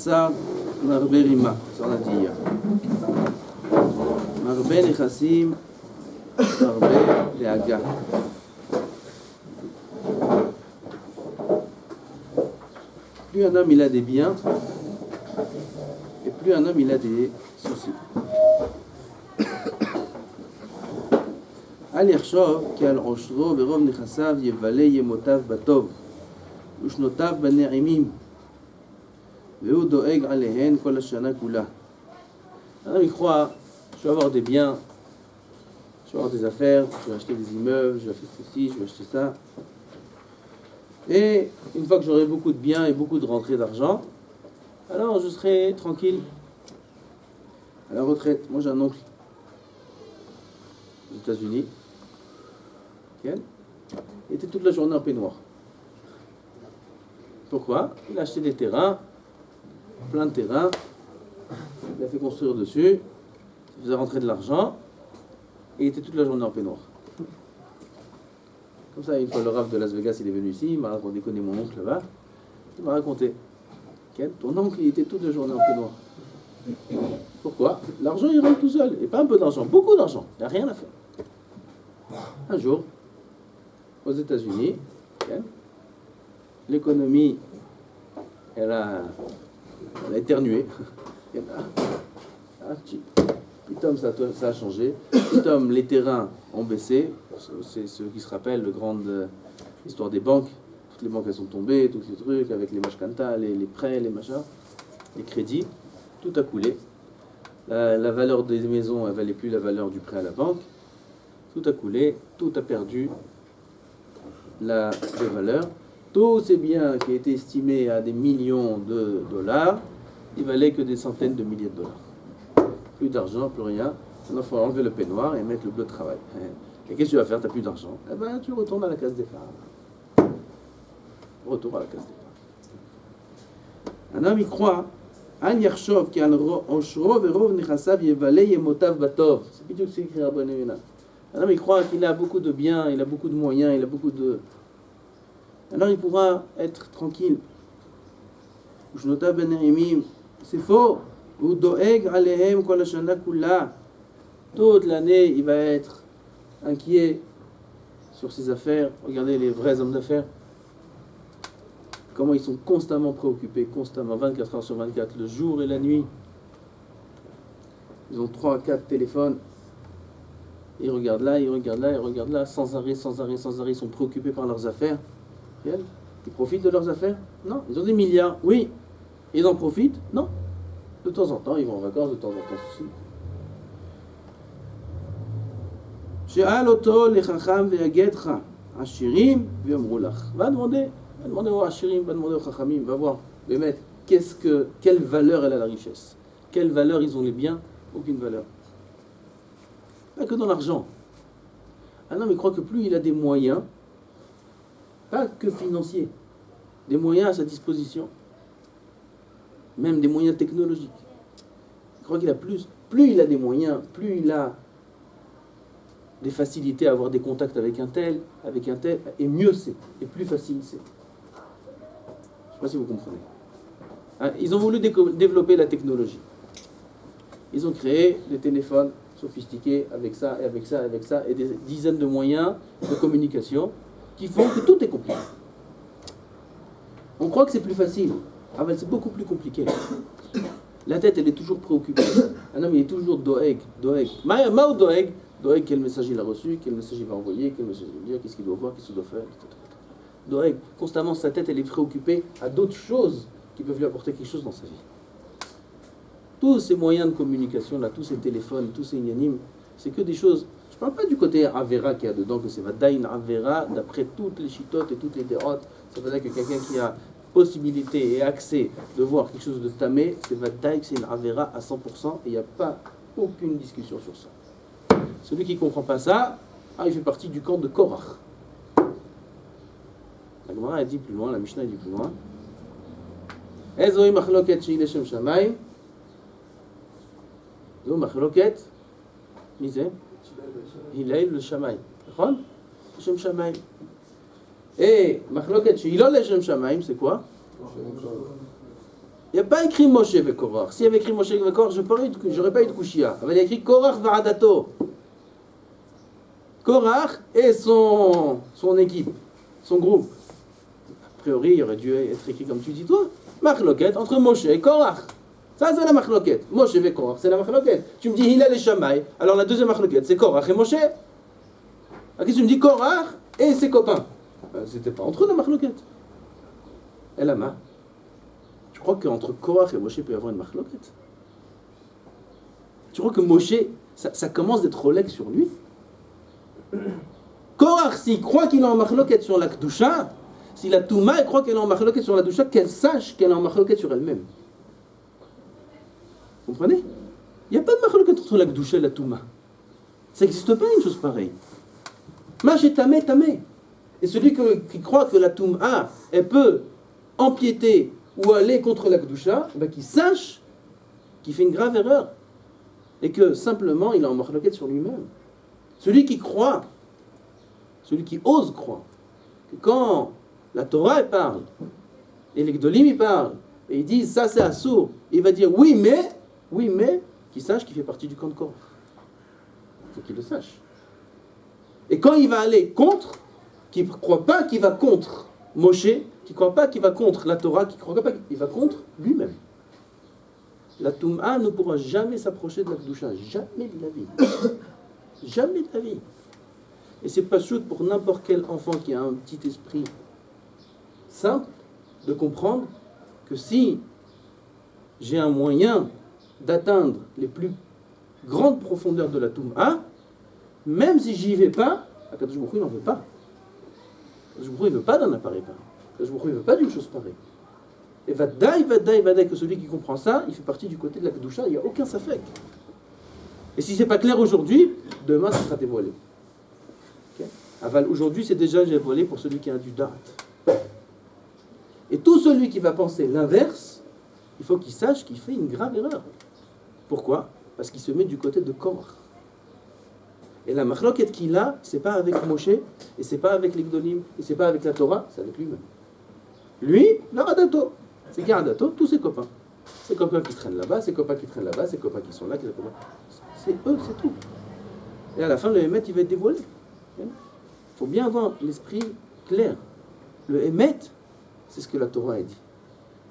Chassav Marbe Rima, ça on a dit hier. Marbe Nechassim Marbe Leaga. Plus un homme il a des biens, et plus un homme il a des soucis. Al Yershov ki al Oshro verov Nechasav Yevale Yemotav Batov Ushnotav Bane'imim Veu Doeg Alehen Kol Hashana Kula. Un homme il croit, je vais avoir des biens, je vais avoir des affaires, je vais acheter des immeubles, je vais acheter ceci, je vais acheter ça. Et une fois que j'aurai beaucoup de biens et beaucoup de rentrées d'argent, alors je serai tranquille à la retraite. Moi j'ai un oncle aux États-Unis. Il était toute la journée en peignoir. Pourquoi? Il a acheté des terrains, plein de terrains, il a fait construire dessus, il faisait rentrer de l'argent, et il était toute la journée en peignoir. Comme ça, une fois le Rav de Las Vegas, il est venu ici, il m'a raconté, il connaît mon oncle là-bas, il m'a raconté, ton oncle, il était toute la journée en peignoir. Pourquoi? L'argent, il rentre tout seul, et pas un peu d'argent, beaucoup d'argent, il n'y a rien à faire. Un jour, aux États-Unis, l'économie, elle a éternué. Pitom, ça a changé. Pitom, les terrains ont baissé. C'est ceux qui se rappellent de grande histoire des banques. Toutes les banques, elles sont tombées, tous ces trucs, avec les mashkanta, les prêts, les machins, les crédits. Tout a coulé. La valeur des maisons, elle ne valait plus la valeur du prêt à la banque. Tout a coulé, tout a perdu la valeur. Tous ces biens qui étaient estimés à des millions de dollars, ils valaient que des centaines de milliers de dollars. Plus d'argent, plus rien. Maintenant, il faut enlever le peignoir et mettre le bleu de travail. Et qu'est-ce que tu vas faire? Tu n'as plus d'argent. Eh bien, tu retournes à la case départ. Retour à la case départ. Un homme, il croit. An Yershov ki al Oshro verov Nechasav Yevale Yemotav Batov. C'est plutôt que c'est écrit à Bonnemina. Un homme, il croit qu'il a beaucoup de biens, il a beaucoup de moyens, il a beaucoup de... Alors il pourra être tranquille. Ushnotav Bane'imim. C'est faux. Ou Doeg Alehem Kol Hashana Kula. Toute l'année, il va être inquiet sur ses affaires. Regardez les vrais hommes d'affaires. Comment ils sont constamment préoccupés, constamment, 24 heures sur 24, le jour et la nuit. Ils ont 3 à 4 téléphones. Ils regardent là, ils regardent là, ils regardent là, sans arrêt, sans arrêt, sans arrêt. Ils sont préoccupés par leurs affaires. Ils profitent de leurs affaires? Non. Ils ont des milliards? Oui. Ils en profitent? Non. De temps en temps, ils vont en vacances, de temps en temps aussi. She'al oto lechacham ve'yagedcha ashirim v'yomru lach. Va demander aux ashirim, va demander aux chachamim, va voir, quelle valeur elle a la richesse. Quelle valeur ils ont les biens? Aucune valeur. Pas que dans l'argent. Un homme, il croit que plus il a des moyens, pas que financiers, des moyens à sa disposition, même des moyens technologiques. Il croit qu'il a plus il a des moyens, plus il a des facilités à avoir des contacts avec un tel, et mieux c'est, et plus facile c'est. Je ne sais pas si vous comprenez. Ils ont voulu développer la technologie. Ils ont créé des téléphones sophistiqués avec ça, et avec ça, et avec ça, et des dizaines de moyens de communication qui font que tout est compliqué. On croit que c'est plus facile. Ah ben c'est beaucoup plus compliqué. La tête, elle est toujours préoccupée. Un homme, il est toujours doeg. Mao doeg. Doeg, quel message il a reçu, quel message il va envoyer, quel message il va dire, qu'est-ce qu'il doit voir, qu'est-ce qu'il doit faire, etc. Doeg, constamment, sa tête, elle est préoccupée à d'autres choses qui peuvent lui apporter quelque chose dans sa vie. Tous ces moyens de communication, là, tous ces téléphones, tous ces inanimes, c'est que des choses... Je ne parle pas du côté Avera qu'il y a dedans, que c'est Vadaïn Avera, d'après toutes les chitotes et toutes les dérotes. Ça veut dire que quelqu'un qui a possibilité et accès de voir quelque chose de tamé, c'est Vadaïn, c'est une Avera à 100%, et il n'y a pas aucune discussion sur ça. Celui qui ne comprend pas ça, il fait partie du camp de Korach. La Gemara a dit plus loin, la Mishnah a dit plus loin. Ezoi machloket she'ile shem shamayim. Zo machloket. מי זה? הלל לשמיים, נכון? לשם שמיים. מחלוקת שהיא לא לשם שמיים, זה quoi? Il n'y a pas écrit Moshe ve Korach. S'il y avait écrit Moshe ve Korach, je n'aurais pas eu de Kushia. Il y a écrit Korach Varadato. Korach et son équipe, son groupe. A priori, il aurait dû être écrit comme tu dis toi. Machloket entre Moshe et Korach. Ça, c'est la machloket. Moshe ve Korach, c'est la machloket. Tu me dis Hillel et Shammai. Alors la deuxième machloket, c'est Korach et Moshe. Alors qu'est-ce que tu me dis Korach et ses copains? C'était pas entre eux la machloket. Et la ma. Tu crois qu'entre Korach et Moshe il peut y avoir une machloket? Tu crois que Moshe, ça commence d'être Rolex sur lui? Korach, s'il croit qu'il est en machloket sur la Kedusha, si la Touma croit qu'elle est en machloket sur la Kedusha, qu'elle sache qu'elle est en machloket sur elle-même. Vous comprenez? Il n'y a pas de machloket entre la Kedusha et la Touma. Ça n'existe pas une chose pareille. Mach est tamé, tamé. Et celui qui croit que la Touma, elle peut empiéter ou aller contre la Kedusha, ben qu'il sache qu'il fait une grave erreur. Et que simplement, il est en machloket sur lui-même. Celui qui croit, celui qui ose croire, que quand la Torah elle parle, et les Gdolim ils parlent, et ils disent ça c'est assourd, il va dire oui mais, qu'il sache qu'il fait partie du camp de Korach. Il faut qu'il le sache. Et quand il va aller contre, qu'il ne croit pas qu'il va contre Moshe, qui ne croit pas qu'il va contre la Torah, qui ne croit pas qu'il va contre lui-même. La Touma ne pourra jamais s'approcher de la Kedusha, jamais de la vie. Jamais de la vie. Et c'est pas chouette pour n'importe quel enfant qui a un petit esprit simple de comprendre que si j'ai un moyen d'atteindre les plus grandes profondeurs de la Touma, même si j'y vais pas, Akadosh Baruch Hu n'en veut pas. Akadosh Baruch Hu ne veut pas d'un appareil pareil. Akadosh Baruch Hu ne veut pas d'une chose pareille. Et vadaï que celui qui comprend ça, il fait partie du côté de la Kedusha, il n'y a aucun safek. Et si c'est pas clair aujourd'hui, demain ça sera dévoilé. Okay? Aval, aujourd'hui c'est déjà dévoilé pour celui qui a du date. Et tout celui qui va penser l'inverse, il faut qu'il sache qu'il fait une grave erreur. Pourquoi? Parce qu'il se met du côté de Korach. Et la machloket qu'il a, c'est pas avec Moshe, et c'est pas avec les Gdolim, et c'est pas avec la Torah, c'est avec lui-même. Lui, l'Aradato. C'est Garadato, tous ses copains. Ses copains qui traînent là-bas, ses copains qui traînent là-bas, ses copains qui sont là, c'est eux, c'est tout. Et à la fin, le Hémet, il va être dévoilé. Il faut bien avoir l'esprit clair. Le Hémet, c'est ce que la Torah a dit.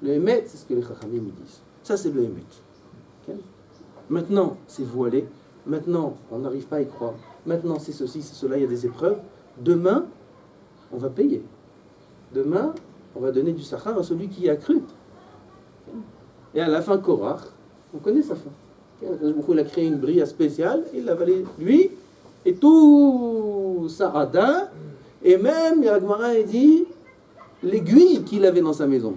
Le Hémet, c'est ce que les Chachamim disent. Ça, c'est le Hémet. Okay? Maintenant, c'est voilé. Maintenant, on n'arrive pas à y croire. Maintenant, c'est ceci, c'est cela, il y a des épreuves. Demain, on va payer. Demain, on va donner du sachar à celui qui y a cru. Et à la fin, Korach, on connaît sa fin. Il a créé une bria spéciale, il l'a avalé, lui, et tout Sarada, et même, Yagmara dit, l'aiguille qu'il avait dans sa maison.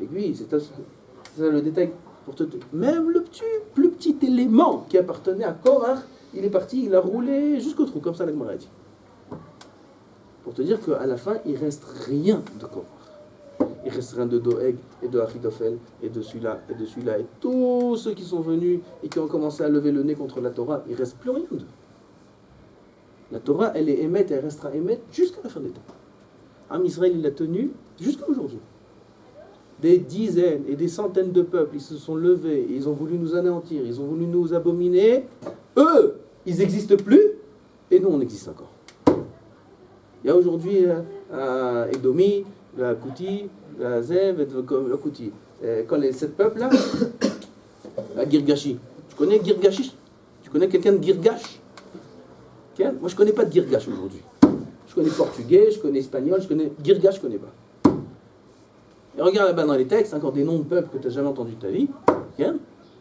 L'aiguille, c'est ça le détail. Pour te... Même le plus petit élément qui appartenait à Korach, il est parti, il a roulé jusqu'au trou, comme ça Yagmara dit. Pour te dire qu'à la fin, il ne reste rien de Korach. Il reste rien de Doeg, et de Achitophel, et de celui-là, et de celui-là, et tous ceux qui sont venus et qui ont commencé à lever le nez contre la Torah, il ne reste plus rien d'eux. La Torah, elle est émette, elle restera émette jusqu'à la fin des temps. Am Israël, il l'a tenu jusqu'à aujourd'hui. Des dizaines et des centaines de peuples, ils se sont levés, ils ont voulu nous anéantir, ils ont voulu nous abominer. Eux, ils n'existent plus, et nous, on existe encore. Il y a aujourd'hui Edomi, la Kouti, la Zev, la Kouti. Quand les 7 peuples-là, la Girgashi. Tu connais Girgashi? Tu connais quelqu'un de Girgash? Moi, je ne connais pas de Girgash aujourd'hui. Je connais portugais, je connais espagnol, je connais Girgash, je ne connais pas. Et regarde là-bas dans les textes, encore des noms de peuples que tu n'as jamais entendus de ta vie.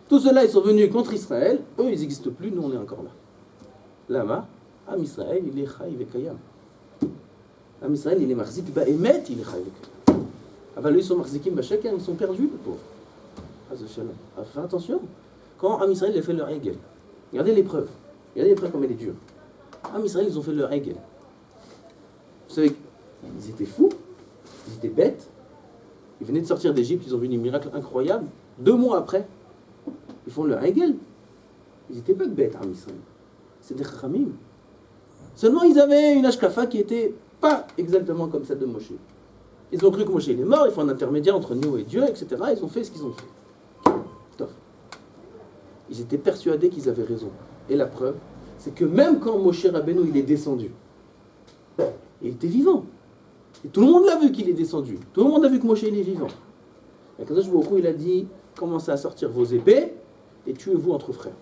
Tous ceux-là, ils sont venus contre Israël. Eux, ils n'existent plus, nous, on est encore là. Lama, Am Israël, il est Chaïv et Kayam. Am Israël, il est marzik ba'emet, il est Chaïv et Kayam. Ah eux, ils sont marzikim ba'sheker, ils sont perdus, les pauvres. Fais attention. Quand Am Israël a fait leur Hegel, regardez l'épreuve. Regardez l'épreuve comme elle est dure. Am Israël, ils ont fait leur Hegel. Vous savez, ils étaient fous, ils étaient bêtes. Ils venaient de sortir d'Égypte, ils ont vu des miracles incroyables. 2 mois après, ils font leur Hegel. Ils n'étaient pas bêtes, Am Israël. C'est des Chachamim. Seulement, ils avaient une Ashkafa qui n'était pas exactement comme celle de Moshe. Ils ont cru que Moshe il est mort, il faut un intermédiaire entre nous et Dieu, etc. Ils ont fait ce qu'ils ont fait. Top. Ils étaient persuadés qu'ils avaient raison. Et la preuve, c'est que même quand Moshe Rabbeinu il est descendu, il était vivant. Et tout le monde l'a vu qu'il est descendu. Tout le monde a vu que Moshe il est vivant. Et Kadosh Baruch Hu, il a dit, commencez à sortir vos épées et tuez-vous entre frères.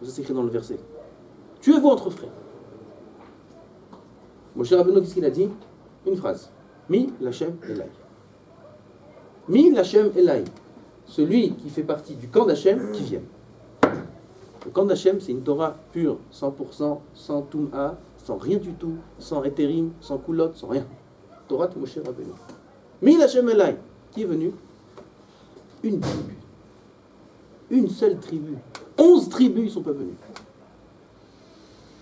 Ça c'est écrit dans le verset. Tuez-vous entre frères. Moshe Rabbeinu, qu'est-ce qu'il a dit? Une phrase. Mi Lachem Elai. Mi Lachem Elai. Celui qui fait partie du camp d'Hachem qui vient. Le camp d'Hachem, c'est une Torah pure, 100%, sans Tum'a, sans rien du tout, sans Eterim, sans Koulot, sans rien. Torah de Moshe Rabbeinu. Mi Lachem Elai. Qui est venu? Une tribu. Une seule tribu. 11 tribus, ils ne sont pas venus.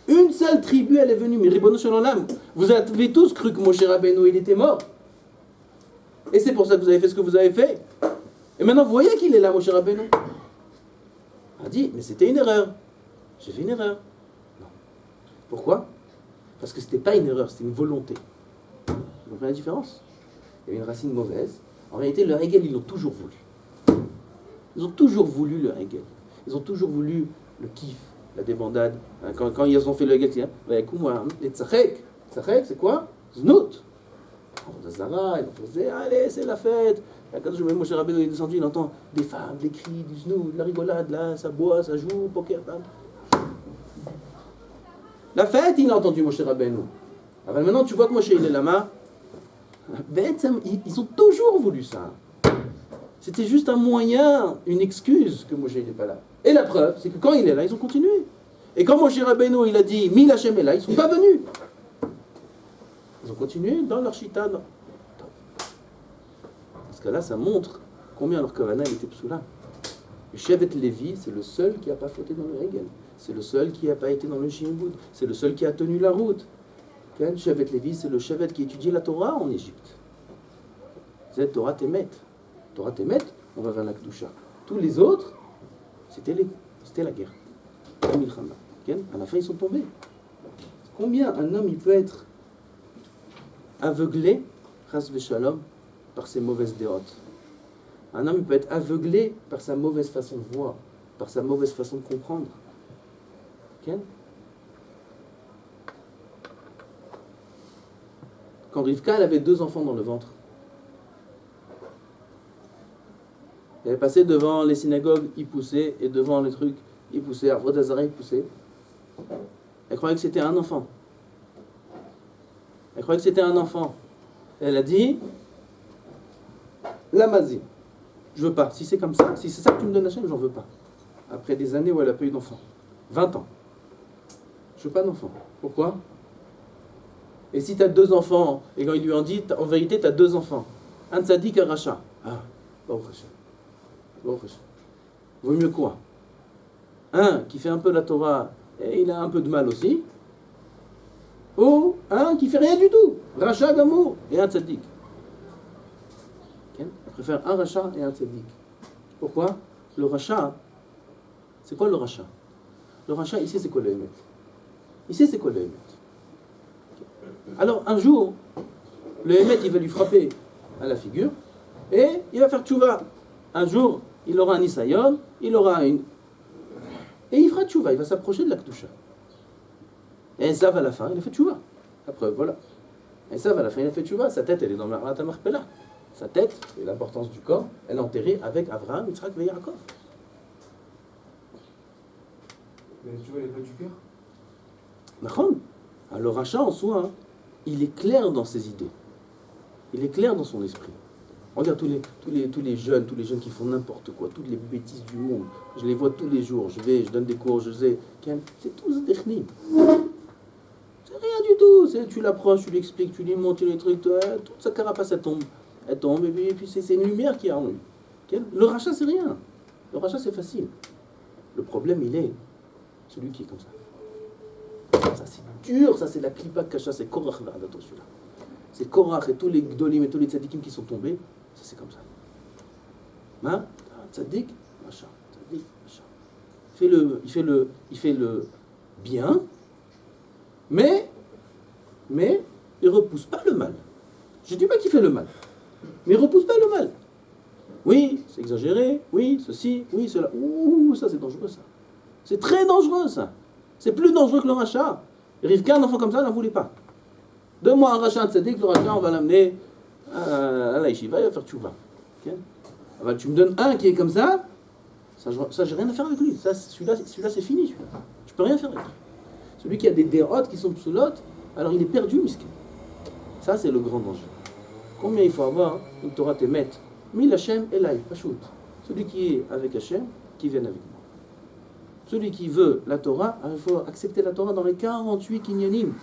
Une seule tribu, elle est venue. Mais Ribono Shel Olam, vous avez tous cru que Moshe Rabbeinu, il était mort. Et c'est pour ça que vous avez fait ce que vous avez fait. Et maintenant, vous voyez qu'il est là, Moshe Rabbeinu. Il a dit, mais c'était une erreur. J'ai fait une erreur. Non. Pourquoi? Parce que ce n'était pas une erreur, c'était une volonté. Vous comprenez la différence? Il y avait une racine mauvaise. En réalité, le Hegel, ils l'ont toujours voulu. Ils ont toujours voulu le Hegel. Ils ont toujours voulu le kiff, la débandade. Quand ils ont fait le Hegel, les tzachek. Tzachek, c'est quoi? Znout. Zara, ils faisaient, allez, c'est la fête. Et quand je mets Moshe Rabbeinu, il est descendu, il entend des femmes, des cris, du znout, de la rigolade, là, ça boit, ça joue, poker, tam. La fête, il a entendu Moshe Rabbeinu. Alors maintenant, tu vois que Moshe, il est là-bas. Ils ont toujours voulu ça. C'était juste un moyen, une excuse que Moshe n'est pas là. Et la preuve, c'est que quand il est là, ils ont continué. Et quand Moshe Rabbeinu, il a dit « Mi Lachem est là », ils ne sont pas venus. Ils ont continué dans leur chita. Parce que là, ça montre combien leur kavana était psoula. Le Shevet Lévi, c'est le seul qui n'a pas fauté dans le Hegel. C'est le seul qui n'a pas été dans le Shimbud. C'est le seul qui a tenu la route. Le Shevet Lévi, c'est le Shevet qui étudie la Torah en Égypte. C'est Torah Temet. Torah Temet, on va vers la Kedusha. Tous les autres, c'était la guerre. La Milchama. À la fin, ils sont tombés. Combien un homme il peut être aveuglé, Chas Veshalom, par ses mauvaises dérotes? Un homme il peut être aveuglé par sa mauvaise façon de voir, par sa mauvaise façon de comprendre. Quand Rivka, elle avait 2 enfants dans le ventre, elle passait devant les synagogues, ils poussaient, et devant les trucs, ils poussaient, Avodat Hazara, ils poussaient. Elle croyait que c'était un enfant. Elle croyait que c'était un enfant. Elle a dit, Lamazi, je veux pas. Si c'est comme ça, si c'est ça que tu me donnes Hachem, j'en veux pas. Après des années où elle n'a pas eu d'enfant. 20 ans. Je veux pas d'enfant. Pourquoi? Et si tu as 2 enfants, et quand ils lui ont dit, en vérité, tu as 2 enfants. Un tzadik, un rachat. Ah, Baruch Hashem. Baruch Hashem. Vaut mieux quoi? Un qui fait un peu la Torah, et il a un peu de mal aussi. Ou un qui fait rien du tout. Rachat d'amour et un tzadik. Elle préfère un rachat et un tzadik. Pourquoi? Le rachat, c'est quoi le rachat? Le rachat, il sait c'est quoi le émet. Il sait c'est quoi le émet. Alors un jour, le émet, il va lui frapper à la figure et il va faire tchouva. Un jour, il aura un isayon, il aura une... Et il fera tchouva, il va s'approcher de la Kedusha. Et ça à la fin, il a fait tchouva. La preuve, voilà. Et ça à la fin, il a fait tchouva. Sa tête, elle est dans la Marpella. Sa tête, et l'importance du corps, elle est enterrée avec Abraham, Yitzhak et Yaakov. Mais tu vois, il n'est pas du cœur. Alors, le rachat en soi, hein, il est clair dans ses idées. Il est clair dans son esprit. Regarde tous les jeunes qui font n'importe quoi, toutes les bêtises du monde. Je les vois tous les jours. Je donne des cours, je sais. C'est tous des techniques. C'est rien du tout. Tu l'approches, tu lui expliques, tu lui montres les trucs. Toute sa carapace, elle tombe. Elle tombe et puis c'est une lumière qui est en lui. Le rachat, c'est rien. Le rachat, c'est facile. Le problème, il est celui qui est comme ça. Ça, c'est dur. Ça, c'est la klipa kasha. C'est Korach Va'adato, celui-là. C'est Korach et tous les gdolim et tous les tzadikim qui sont tombés. Ça, c'est comme ça. Hein? Tzadik, machin. Tzadik, machin. Il fait le bien, mais il repousse pas le mal. Je dis pas qu'il fait le mal, mais repousse pas le mal. Oui, c'est exagéré, oui, ceci, oui, cela. Ouh, ça c'est dangereux ça. C'est très dangereux ça. C'est plus dangereux que le rachat. Rivka, un enfant comme ça, n'en voulait pas. Donne-moi un rachat de tzaddik, le rachat, on va l'amener à la yeshiva, il va faire tchouva. Okay? Alors, tu me donnes un qui est comme ça j'ai rien à faire avec lui. Celui-là c'est fini, celui-là. Je peux rien faire avec lui. Celui qui a des dérotes qui sont psoulotes, alors il est perdu, miskin. Ça, c'est le grand danger. Combien il faut avoir une Torah Temet? Mil Hashem Elai, Pachout. Celui qui est avec Hashem, qui vienne avec moi. Celui qui veut la Torah, il faut accepter la Torah dans les 48 kinyanim.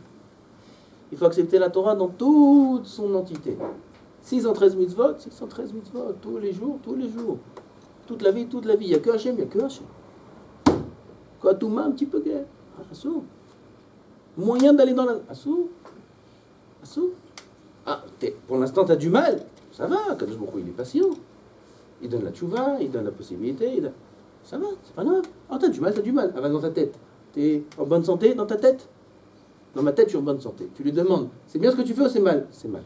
Il faut accepter la Torah dans toute son entité. 613 mitzvot, 613 mitzvot, tous les jours. Toute la vie. Il n'y a que Hashem, il n'y a que Hashem. Quoi, tout un petit peu guère. Assou. Moyen d'aller dans la... Assou. Ah, pour l'instant, tu as du mal. Ça va, Kadosh Baruch Hu, il est patient. Il donne la tchouva, il donne la possibilité. Ça va, c'est pas grave. Ah, t'as du mal. Ah, va dans ta tête. T'es en bonne santé dans ta tête? Dans ma tête, je suis en bonne santé. Tu lui demandes, c'est bien ce que tu fais ou c'est mal? C'est mal.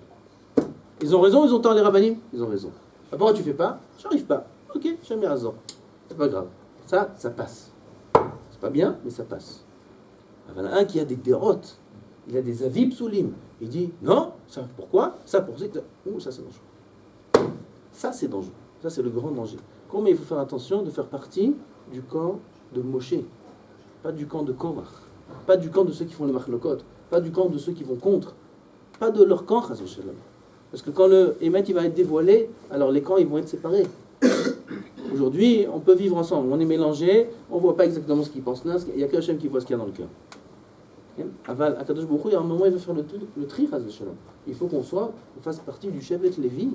Ils ont raison, ils ont tort, les rabbinim? Ils ont raison. Ah, pourquoi tu fais pas? J'arrive pas. Ok, j'ai mis raison. C'est pas grave. Ça passe. C'est pas bien, mais ça passe. Ah, voilà un qui a des dérotes. Il a des avis psoulim. Il dit, non, ça pourquoi? Ça pour ça. Ouh, ça c'est dangereux. Ça c'est dangereux. Ça c'est le grand danger. Combien il faut faire attention de faire partie du camp de Moshe, pas du camp de Korach, pas du camp de ceux qui font les machlokot, pas du camp de ceux qui vont contre, pas de leur camp, chas v'shalom. Parce que quand le Emet il va être dévoilé, alors les camps ils vont être séparés. Aujourd'hui, on peut vivre ensemble, on est mélangés, on ne voit pas exactement ce qu'ils pensent là, il n'y a que Hachem qui voit ce qu'il y a dans le cœur. Aval, Akadosh Baruch Hu, il y a un moment il va faire le tri, chas v'shalom. Il faut qu'on fasse partie du Shevet Lévi,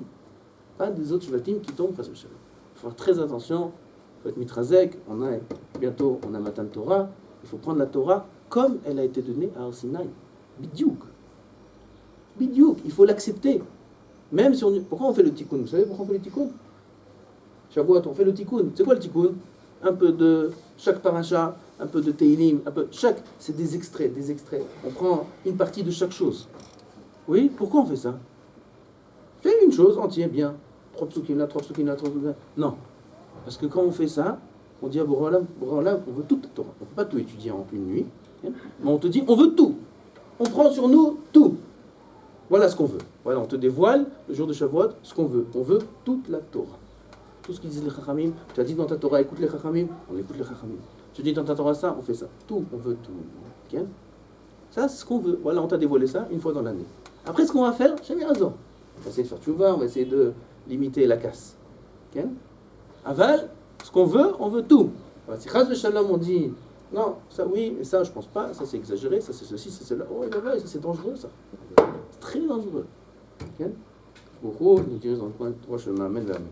pas des autres Shevatim qui tombent, chas v'shalom. Il faut faire très attention, il faut être mitrazek, bientôt on a Matan Torah, il faut prendre la Torah comme elle a été donnée à Har Sinaï. Bidiouk, il faut l'accepter. Même si on... Pourquoi on fait le tikkun? Vous savez pourquoi on fait le tikkun? Shavuot, on fait le tikkun. C'est quoi le tikkun? Un peu de chaque paracha, un peu de Teilim, c'est des extraits. On prend une partie de chaque chose. Oui, pourquoi on fait ça? Fais une chose entière, bien. 3 psukim là. Non. Parce que quand on fait ça, on dit à Boré Olam, on veut toute la Torah. On ne peut pas tout étudier en une nuit. Mais on te dit, on veut tout. On prend sur nous tout. Voilà ce qu'on veut. Voilà, on te dévoile, le jour de Shavuot, ce qu'on veut. On veut toute la Torah. Tout ce qu'ils disent les Chachamim. Tu as dit dans ta Torah, écoute les Chachamim, on écoute les Chachamim. Tu dis dans ta Torah ça, on fait ça. Tout, on veut tout. Okay? Ça, c'est ce qu'on veut. Voilà, on t'a dévoilé ça une fois dans l'année. Après, ce qu'on va faire, j'ai mis raison. On va essayer de faire tchouva, on va essayer de limiter la casse. Okay? Aval, ce qu'on veut, on veut tout. Voilà, si Chas v'Shalom, on dit, non, ça oui, mais ça, je pense pas, ça c'est exagéré, ça c'est ceci, ça c'est cela. Oh, ça c'est dangereux, ça. C'est très dangereux. Okay? Beaucoup, nous dirons dans le coin, 3 chemins, amen, amen.